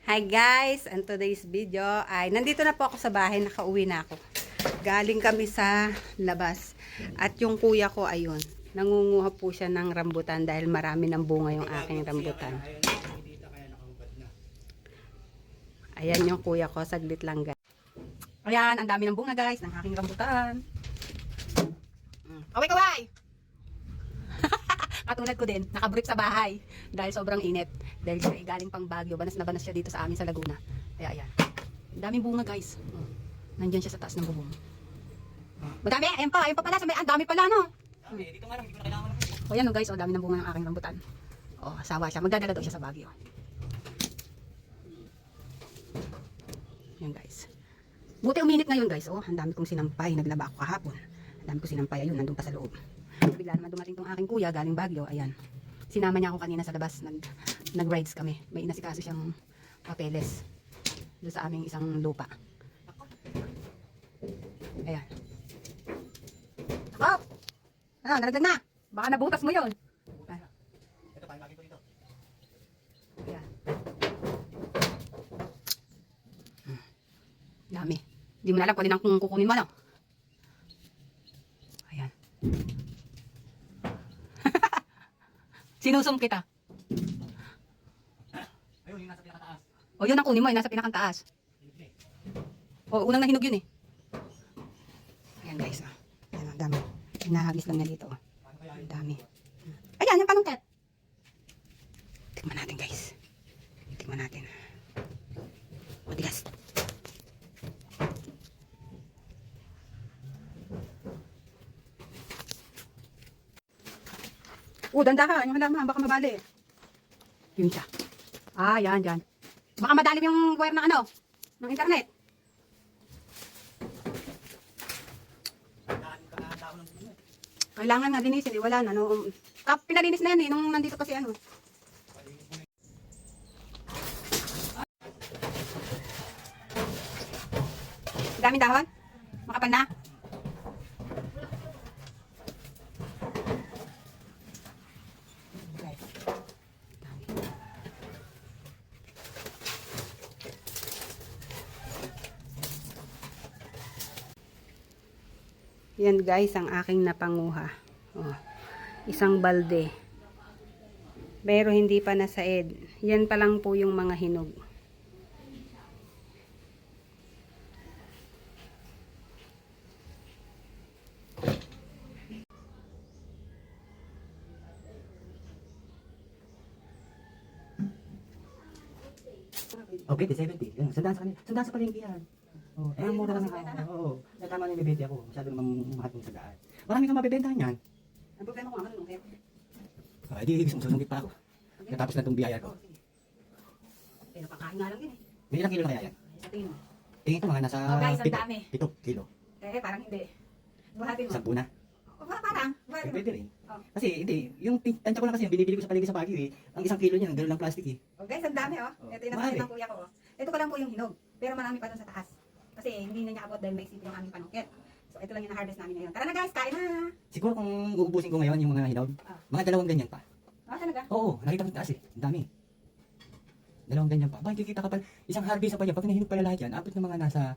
Hi guys! And today's video ay nandito na po ako sa bahay, nakauwi na ako. Galing kami sa labas. At yung kuya ko ayun, nangunguha po siya ng rambutan dahil marami ng bunga yung aking rambutan. Ayan yung kuya ko, saglit lang guys. Ayan, ang dami ng bunga guys ng aking rambutan. Kaway! Katulad ko din, nakabrief sa bahay dahil sobrang init. Dahil siya ay galing pang Baguio, banas na banas siya dito sa amin sa Laguna. Kaya ayan. Daming bunga guys. Nandyan siya sa taas ng bubong. Madami, ayun pa pala. Ang dami pala no. Dito nga lang, hindi ko na kailangan. O yan guys, dami ng bunga ng aking rambutan. Asawa siya. Magdadala daw siya sa Baguio. Yan guys. Buti uminit ngayon guys. Ang dami kong sinampay. Naglaba ako kahapon. Ang dami kong sinampay. Ayun, nandun pa sa loob. Bigla naman dumating tong aking kuya galing Baguio. Ayan. Sinama niya ako kanina sa labas. Nag-rides kami. May inasikaso siyang papeles doon sa aming isang lupa. Ayan. Oh! Nalagdag na. Baka nabutas mo yun. Ito, paano lagi ko dito? Ayan. Dami. Hindi mo na alam kung alin ang kukunin mo, no? Ayan. Sinusum kita. Ayun, yung nasa pinakataas. Yun ang kunin mo, nasa pinakantaas. Unang nahinog yun eh. Ayan guys. Ayan, ang dami. Hinahagis lang na dito. Ang dami. Ayan, yung panungket. Tikman natin guys. Tikman natin. Matigas. Danda ka. Yung halaman, baka mabali. Yun siya. Yan. Baka madalim yung wire ng ng internet. Kailangan nga linisin. Wala na. Pinalinis na yan nung nandito pa si Daming dahon? Makapal na? Yan guys, ang aking napanguha. Isang balde. Pero hindi pa nasaid. Yan pa lang po yung mga hinog. Okay, 70. Yan, sandaan sa kanila. Sandaan sa palengke yan. Ang mura lang ako. Nagkama na yung bibente ako. Masyado namang mahal kong sandaan. Marami kang mabibenta yan. Ang problema ko, marunong kayo. Di, susungkit pa ako. Natapos na itong biyaya ko. Pero pangkain nga lang din eh. May ilang kilo na kaya yan? Sa tingin mo. Tingin ko mga nasa Guys, ang dami. 7 kilo. Parang hindi. Buhatin mo. 10 na. Parang. Buhatin mo. Pwede rin. Kasi hindi, yung tansya ko lang kasi yung binibili ko sa paligid sa Baguio eh. Ang 1 kilo niya, gano'n lang plastic eh. Guys, ang dami Ito yung napansin ng kuya ko. Ito pa lang po yung hinog. Pero marami pa dun sa taas. Kasi hindi na niya abot dahil may isip yung aming panungkit. So ito lang yung na-harvest namin ngayon. Tara na guys, kain na! Siguro kung uubusin ko ngayon yung mga hinog, mga 2 ganyan pa. Talaga? Oo, nakita ko sa taas eh. Ang dami. 2 ganyan pa. Ba, kikita ka pa. Isang harvest pa yan. Pag nahinog pala lahat yan, abot ng mga nasa